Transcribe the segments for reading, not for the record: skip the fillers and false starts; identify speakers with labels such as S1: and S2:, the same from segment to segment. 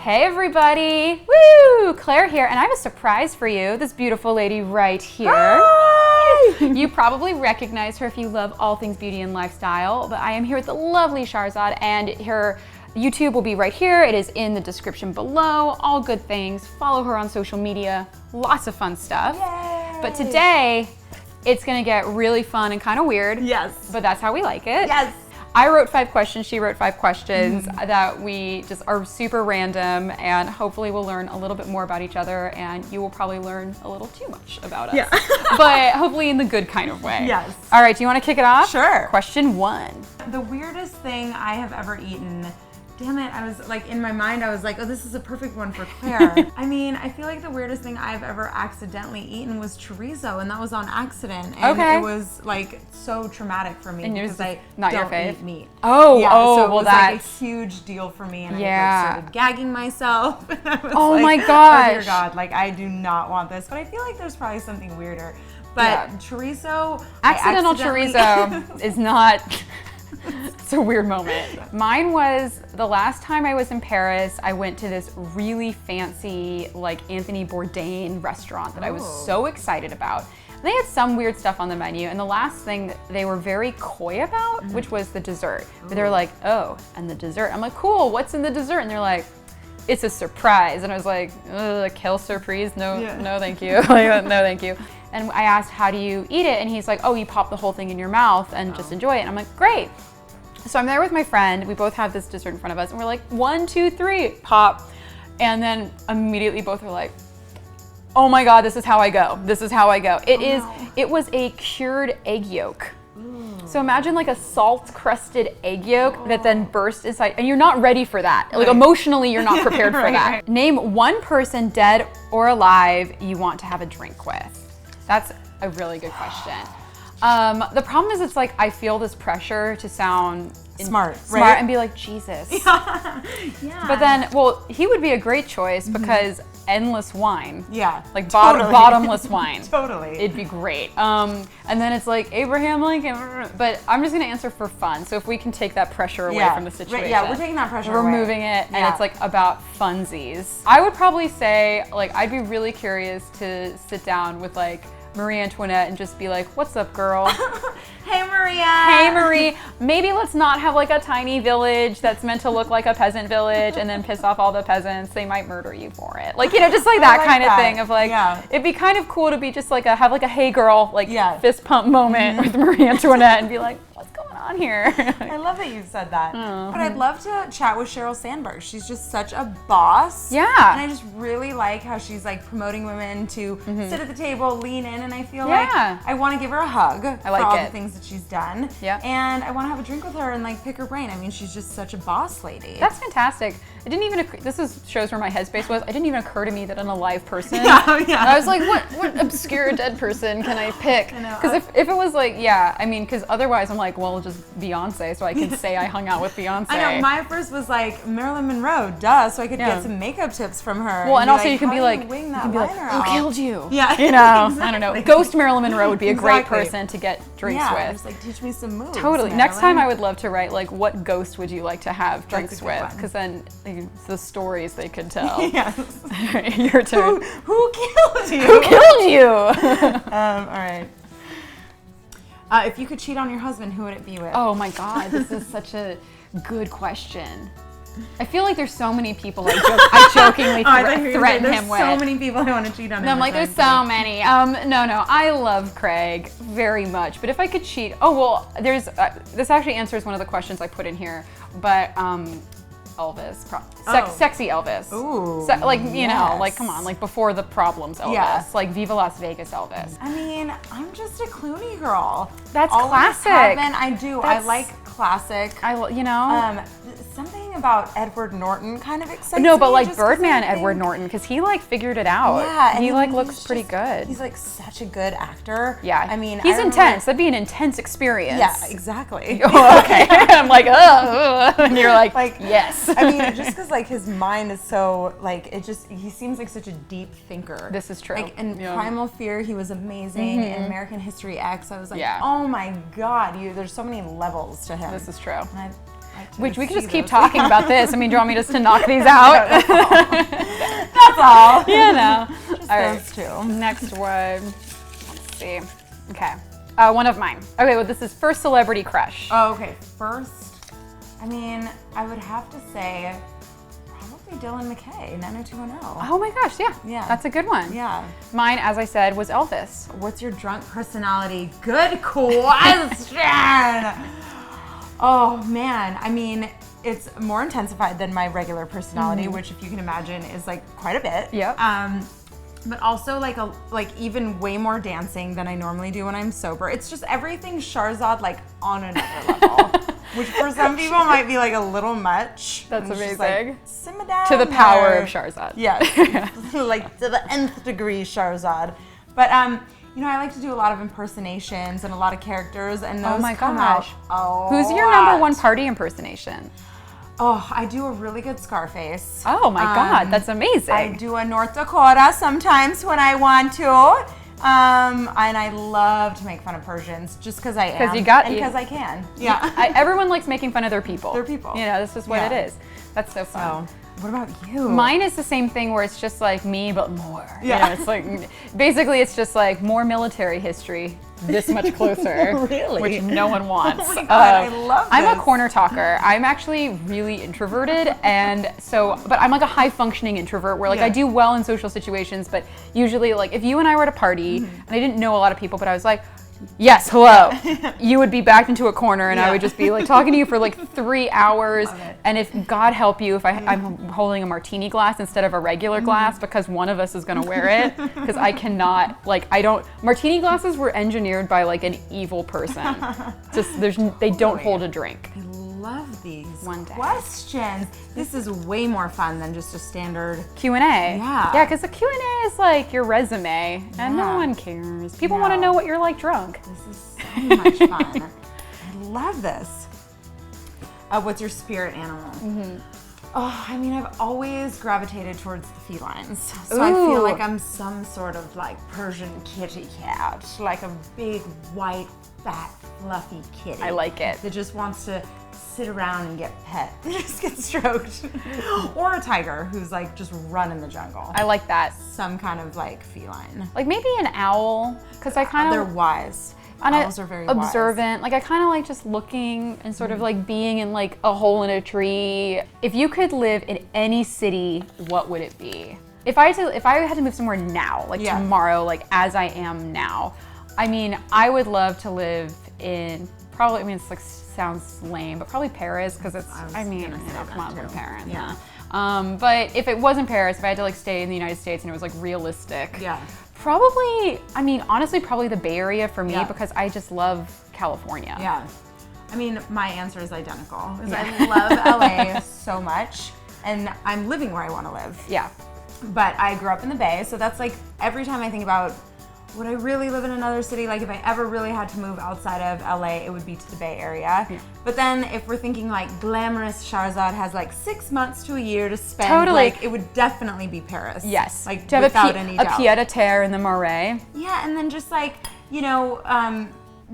S1: Hey everybody! Woo! Claire here, and I have a surprise for you. This beautiful lady right here. Hi! You probably recognize her if you love all things beauty and lifestyle, but I am here with the lovely Sharzad, and her YouTube will be right here. It is in the description below. All good things. Follow her on social media. Lots of fun stuff.
S2: Yay!
S1: But today, it's gonna get really fun and kind of weird.
S2: Yes.
S1: But that's how we like it.
S2: Yes.
S1: I wrote 5 questions, she wrote 5 questions that we just are super random, and hopefully we'll learn a little bit more about each other, and you will probably learn a little too much about us.
S2: Yeah.
S1: But hopefully in the good kind of way.
S2: Yes.
S1: All right, do you want to kick it off?
S2: Sure.
S1: Question 1.
S2: The weirdest thing I have ever eaten. Damn it, I was like, in my mind, I was like, oh, this is a perfect one for Claire. I mean, I feel like the weirdest thing I've ever accidentally eaten was chorizo, and that was on accident. And
S1: Okay.
S2: it was like so traumatic for me
S1: And yours
S2: because I
S1: not your
S2: don't
S1: fave?
S2: eat meat.
S1: Oh,
S2: yeah,
S1: oh,
S2: so it
S1: well
S2: was like a
S1: that's...
S2: huge deal for me, and I
S1: Yeah.
S2: like, started gagging myself. And I was
S1: Oh
S2: like,
S1: my
S2: oh
S1: gosh.
S2: dear God, like I do not want this, but I feel like there's probably something weirder. But
S1: Yeah.
S2: chorizo,
S1: Accidental
S2: I
S1: chorizo is not... It's a weird moment. Mine was the last time I was in Paris, I went to this really fancy, like Anthony Bourdain restaurant that I was so excited about. They had some weird stuff on the menu, and the last thing that they were very coy about, which was the dessert. But they're like, oh, and the dessert. I'm like, cool, what's in the dessert? And they're like, it's a surprise. And I was like, quelle surprise? No, no thank you. Like, no thank you. And I asked, how do you eat it? And he's like, oh, you pop the whole thing in your mouth and just enjoy it. And I'm like, great. So I'm there with my friend. We both have this dessert in front of us, and we're like, 1, 2, 3, pop. And then immediately both are like, oh my God, this is how I go. This is how I go. It was a cured egg yolk. So imagine like a salt-crusted egg yolk that then burst inside, and you're not ready for that. Like emotionally, you're not prepared for that.
S2: Right.
S1: Name one person, dead or alive, you want to have a drink with. That's a really good question. The problem is, it's like I feel this pressure to sound
S2: Smart,
S1: and be like, Jesus.
S2: Yeah.
S1: But then, well, he would be a great choice because endless wine.
S2: Yeah.
S1: Like
S2: totally.
S1: bottomless wine.
S2: Totally.
S1: It'd be great. And then it's like Abraham Lincoln, but I'm just gonna answer for fun. So if we can take that pressure away from the situation.
S2: Right, yeah, we're taking that pressure
S1: We're
S2: away.
S1: moving it, and it's like about funsies. I would probably say, like, I'd be really curious to sit dodown with like Marie Antoinette and just be like, what's up, girl?
S2: Hey, Maria.
S1: Hey, Marie, maybe let's not have like a tiny village that's meant to look like a peasant village and then piss off all the peasants. They might murder you for it. Like, you know, just like that
S2: like
S1: kind of
S2: that.
S1: thing of like, it'd be kind of cool to be just like have like a hey girl, like fist pump moment with Marie Antoinette and be like, what's going on here?
S2: I love that you said that. But I'd love to chat with Sheryl Sandberg. She's just such a boss.
S1: Yeah.
S2: And I just really like how she's like promoting women to sit at the table, lean in, and I feel like I want to give her a hug for all the things that she's done.
S1: Yeah.
S2: And I want to have a drink with her and like pick her brain. I mean, she's just such a boss lady.
S1: That's fantastic. It didn't even, shows where my headspace was. It didn't even occur to me that an alive person. And I was like, what obscure dead person can I pick? Because if it was like, I mean, because otherwise I'm like, well, just Beyonce, so I can say I hung out with Beyonce.
S2: I know, my first was like Marilyn Monroe, duh, so I could get some makeup tips from her.
S1: Well, and also you can
S2: how
S1: be
S2: do
S1: like, who killed you?
S2: Yeah,
S1: you know,
S2: exactly.
S1: I don't know. Ghost Marilyn Monroe would be a great person to get drinks with.
S2: Just like teach me some moves.
S1: Totally.
S2: Marilyn.
S1: Next time I would love to write like, what ghost would you like to have drinks with? Because then the stories they could tell.
S2: Yes.
S1: Your turn.
S2: Who killed you?
S1: Who killed you?
S2: All right. If you could cheat on your husband, who would it be with?
S1: Oh my God, this is such a good question. I feel like there's so many people I jokingly threaten him with.
S2: There's so many people I want to cheat on him.
S1: No, I'm like, there's so many. No, I love Craig very much. But if I could cheat, there's, this actually answers one of the questions I put in here, but Elvis, sexy Elvis.
S2: Ooh,
S1: like, you know, like, come on, like before the problems Elvis, like Viva Las Vegas Elvis.
S2: I mean, I'm just a Clooney girl.
S1: That's
S2: Always
S1: classic.
S2: have been. I do. I like classic.
S1: You know.
S2: Something about Edward Norton kind of excites me.
S1: No, but like Birdman Edward Norton, because he like figured it out.
S2: Yeah,
S1: he like looks pretty good.
S2: He's like such a good actor.
S1: Yeah,
S2: I mean,
S1: he's intense. That'd be an intense experience.
S2: Yeah, exactly.
S1: Oh, okay. I'm like, and you're like, yes.
S2: I mean, just because like his mind is so like he seems like such a deep thinker.
S1: This is true.
S2: Like in Primal Fear, he was amazing. In American History X, I was like, oh my God, there's so many levels to him.
S1: This is true. Which we could just keep talking about this. I mean, do you want me just to knock these out?
S2: That's all.
S1: Yeah, no.
S2: Just
S1: All right.
S2: those two.
S1: Next one. Let's see. Okay. One of mine. Okay, well, this is first celebrity crush.
S2: Oh, okay. First, I mean, I would have to say probably Dylan McKay, 90210.
S1: Oh my gosh, yeah.
S2: Yeah.
S1: That's a good one.
S2: Yeah.
S1: Mine, as I said, was Elvis.
S2: What's your drunk personality? Good question. Oh man, I mean, it's more intensified than my regular personality, which, if you can imagine, is like quite a bit.
S1: Yep.
S2: But also like even way more dancing than I normally do when I'm sober. It's just everything Sharzad, like on another level, which for some people might be like a little much.
S1: That's
S2: It's just
S1: amazing.
S2: like, simmer down
S1: To the power
S2: there.
S1: of Sharzad.
S2: Yeah, like to the nth degree Sharzad. But you know, I like to do a lot of impersonations and a lot of characters, and those
S1: Oh my
S2: come
S1: gosh.
S2: out a
S1: Who's your
S2: lot.
S1: number one party impersonation?
S2: Oh, I do a really good Scarface.
S1: Oh my God, that's amazing.
S2: I do a North Dakota sometimes when I want to. And I love to make fun of Persians just because I am.
S1: 'Cause you got-
S2: and because I can. Yeah.
S1: Everyone likes making fun of their people.
S2: Their people.
S1: You know, this is what
S2: Yeah.
S1: it is. That's so fun.
S2: So, what about you?
S1: Mine is the same thing where it's just like me, but more.
S2: Yeah.
S1: You know, it's like, basically it's just like more military history, this much closer.
S2: Really?
S1: Which no one wants.
S2: Oh my God, I love
S1: I'm a
S2: this.
S1: corner talker. I'm actually really introverted, and so, but I'm like a high functioning introvert where like
S2: Yeah.
S1: I do well in social situations, but usually like if you and I were at a party and I didn't know a lot of people, but I was like, yes, hello. You would be backed into a corner and I would just be like talking to you for like 3 hours.
S2: Love it.
S1: And if God help you, if I'm holding a martini glass instead of a regular glass because one of us is gonna wear it, because I cannot, like martini glasses were engineered by like an evil person. Just, they don't hold a drink.
S2: I love these
S1: One day.
S2: questions. This is way more fun than just a standard.
S1: Q&A.
S2: Yeah.
S1: Yeah, because the Q&A is like your resume and no
S2: Yeah.
S1: one cares. People
S2: No.
S1: want to know what you're like drunk.
S2: This is so much fun. I love this. What's your spirit animal? Oh, I mean, I've always gravitated towards the felines. So I feel
S1: Ooh.
S2: like I'm some sort of like Persian kitty cat, like a big, white, fat, fluffy kitty.
S1: I like it.
S2: That just wants to sit around and get pet, just get stroked. Or a tiger who's like just running the jungle.
S1: I like that.
S2: Some kind of like feline.
S1: Like maybe an owl, because I kind
S2: They're
S1: of
S2: wise. Owls are very
S1: observant. Like I kind of like just looking and sort of like being in like a hole in a tree. If you could live in any city, what would it be? If I had to move somewhere now, like
S2: Yeah.
S1: tomorrow, like as I am now, I mean, I would love to live in probably. I mean, it's like sounds lame, but probably Paris because it's. I mean,
S2: gonna say
S1: you know,
S2: that
S1: come on, we're
S2: too.
S1: parents.
S2: Yeah.
S1: But if it wasn't Paris, if I had to like stay in the United States and it was like realistic,
S2: Yeah.
S1: probably, I mean, honestly, probably the Bay Area for me
S2: Yeah.
S1: because I just love California.
S2: Yeah. I mean, my answer is identical. Because I love LA so much and I'm living where I want to live.
S1: Yeah.
S2: But I grew up in the Bay, so that's like every time I think about would I really live in another city? Like if I ever really had to move outside of LA, it would be to the Bay Area.
S1: Yeah.
S2: But then if we're thinking like glamorous Sharzad has like 6 months to a year to spend,
S1: Totally.
S2: like it would definitely be Paris.
S1: Yes.
S2: Like
S1: to have
S2: without any
S1: a
S2: doubt.
S1: pied-à-terre in the Marais.
S2: Yeah, and then just like, you know,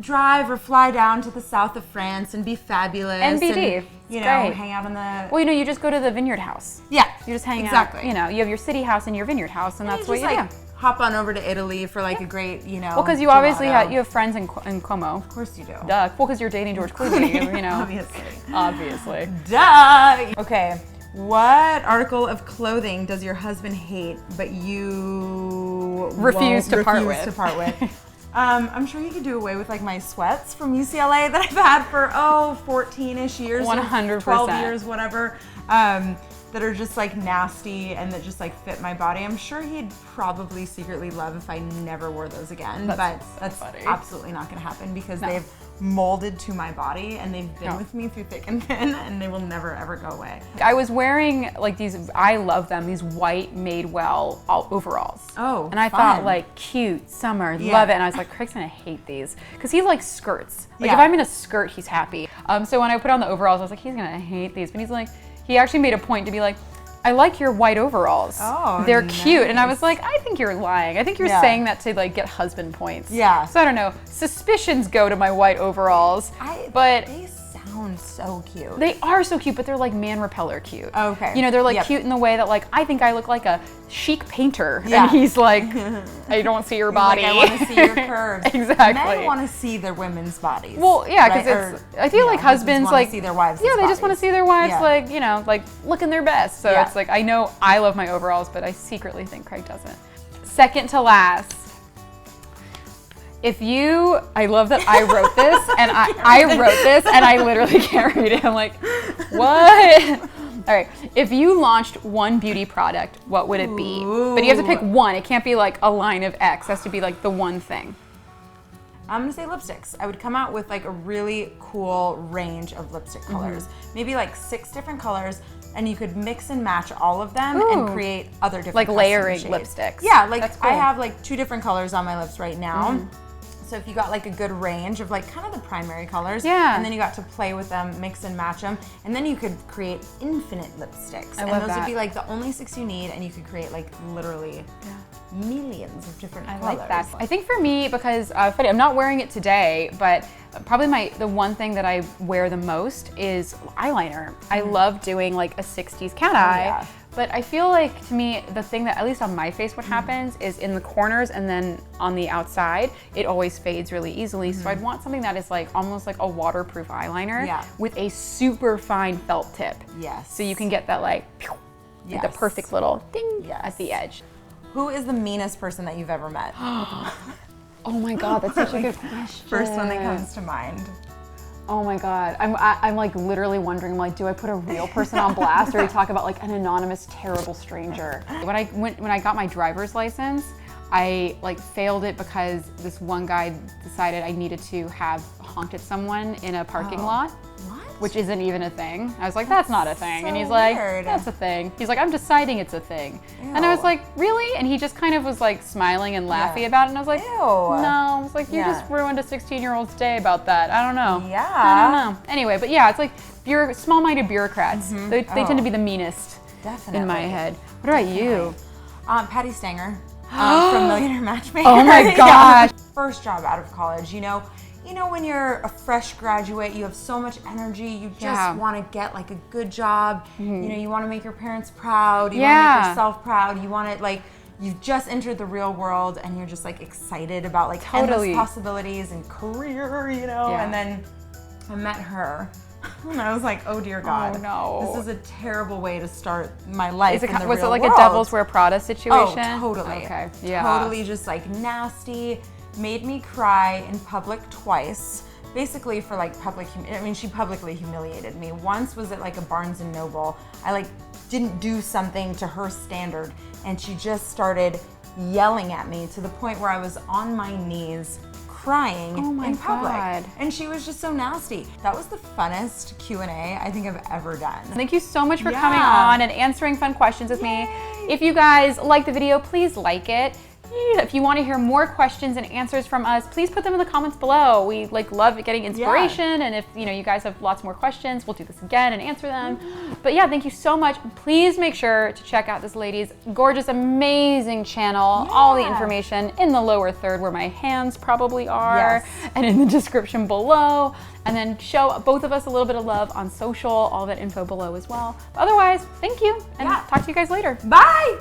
S2: drive or fly down to the south of France and be fabulous.
S1: NBD.
S2: And, you
S1: It's
S2: know,
S1: great.
S2: hang out on the...
S1: Well, you know, you just go to the Vineyard House.
S2: Yeah,
S1: You just hang
S2: exactly.
S1: out. You know, you have your city house and your vineyard house, and that's
S2: You
S1: what
S2: just,
S1: you
S2: like,
S1: do.
S2: hop on over to Italy for like a great, you know...
S1: Well, because you obviously
S2: gelato.
S1: you have friends in Como.
S2: Of course you do.
S1: Duh. Well, because you're dating George Clooney, you know.
S2: Obviously.
S1: Obviously.
S2: Duh! Okay, what article of clothing does your husband hate, but you
S1: Refuse
S2: won't
S1: to part
S2: refuse
S1: with?
S2: to part with? I'm sure you could do away with like my sweats from UCLA that I've had for 14-ish years, or
S1: 100%.
S2: 12 years, whatever. That are just like nasty and that just like fit my body. I'm sure he'd probably secretly love if I never wore those again, but that's
S1: funny.
S2: absolutely not gonna happen because
S1: No.
S2: they've molded to my body and they've been
S1: No.
S2: with me through thick and thin and they will never ever go away.
S1: I was wearing like these, I love them, these white Madewell overalls.
S2: Oh,
S1: and I
S2: fun.
S1: thought like cute, summer,
S2: Yeah.
S1: love it. And I was like, Craig's gonna hate these because he likes skirts. Like
S2: Yeah.
S1: if I'm in a skirt, he's happy. So when I put on the overalls, I was like, he's gonna hate these. But he's like, he actually made a point to be like, I like your white overalls.
S2: Oh,
S1: they're cute. And I
S2: nice.
S1: was like, I think you're lying. I think you're
S2: Yeah.
S1: saying that to like get husband points.
S2: Yeah.
S1: So I don't know. Suspicions go to my white overalls, but
S2: they sound stones so cute.
S1: They are so cute, but they're like man repeller cute.
S2: Okay.
S1: You know, they're like cute in the way that like, I think I look like a chic painter.
S2: Yeah.
S1: And he's like, I don't see your body.
S2: Like, I want to see your curves.
S1: Exactly.
S2: Men want to see their women's bodies.
S1: Well, yeah, because
S2: right?
S1: it's, I feel like husbands
S2: wanna
S1: like,
S2: see their wives'
S1: yeah, they just want to
S2: bodies.
S1: see their wives
S2: Yeah.
S1: like, you know, like looking their best. So
S2: Yeah.
S1: it's like, I know I love my overalls, but I secretly think Craig doesn't. Second to last. If you, I love that I wrote this and I wrote this and I literally can't read it. I'm like, what? All right. If you launched one beauty product, what would it be? But you have to pick one. It can't be like a line of X. It has to be like the one thing.
S2: I'm gonna say lipsticks. I would come out with like a really cool range of lipstick colors. Maybe like 6 different colors, and you could mix and match all of them and create other different
S1: Like
S2: custom
S1: layering
S2: shades.
S1: lipsticks.
S2: Yeah, like
S1: That's cool.
S2: I have like 2 different colors on my lips right now. So if you got like a good range of like kind of the primary colors,
S1: Yeah.
S2: and then you got to play with them, mix and match them, and then you could create infinite lipsticks.
S1: I
S2: and
S1: love
S2: those
S1: that.
S2: would be like the only 6 you need, and you could create like literally millions of different
S1: I
S2: colors.
S1: like that. I think for me, because funny, I'm not wearing it today, but probably the one thing that I wear the most is eyeliner. I love doing like a 60s cat eye.
S2: yeah.
S1: But I feel like, to me, the thing that, at least on my face, what happens is in the corners and then on the outside, it always fades really easily. So I'd want something that is like almost like a waterproof eyeliner with a super fine felt tip.
S2: Yes.
S1: So you can get that like, pew, like the perfect little ding at the edge.
S2: Who is the meanest person that you've ever met?
S1: Oh my God, that's such a good question.
S2: First one that comes to mind.
S1: Oh my God, I'm like literally wondering, like, do I put a real person on blast or do we talk about like an anonymous, terrible stranger? When I got my driver's license, I like failed it because this one guy decided I needed to have honked at someone in a parking lot.
S2: What?
S1: Which isn't even a thing. I was like, that's not a thing. And
S2: so
S1: he's like,
S2: weird.
S1: that's a thing. He's like, I'm deciding it's a thing.
S2: Ew.
S1: And I was like, really? And he just kind of was like smiling and laughing about it. And I was like,
S2: Ew.
S1: no. I was like, you just ruined a 16-year-old's day about that. I don't know.
S2: Yeah.
S1: I don't know. Anyway, but yeah, it's like small-minded bureaucrats. They tend to be the meanest
S2: Definitely.
S1: in my head. What about you?
S2: Patty Stanger from Millionaire Matchmaker.
S1: Oh my gosh.
S2: First job out of college, you know when you're a fresh graduate, you have so much energy, you just want to get like a good job. You know, you want to make your parents proud, you want to make yourself proud, you want to like, you've just entered the real world and you're just like excited about like endless possibilities and career, you know, and then I met her. And I was like, oh dear God,
S1: oh, no.
S2: this is a terrible way to start my life.
S1: Was it like a Devil's Wear Prada situation?
S2: Oh, totally.
S1: Okay, yeah.
S2: Totally just like nasty, made me cry in public twice. Basically for like she publicly humiliated me. Once was at like a Barnes & Noble. I like didn't do something to her standard and she just started yelling at me to the point where I was on my knees crying in public.
S1: God.
S2: And she was just so nasty. That was the funnest Q&A I think I've ever done.
S1: Thank you so much for coming on and answering fun questions with me. If you guys like the video, please like it. If you want to hear more questions and answers from us, please put them in the comments below. We like love getting inspiration, and if you guys have lots more questions, we'll do this again and answer them. But yeah, thank you so much. Please make sure to check out this lady's gorgeous, amazing channel. All the information in the lower third where my hands probably are, and in the description below. And then show both of us a little bit of love on social, all that info below as well. But otherwise, thank you, and talk to you guys later.
S2: Bye!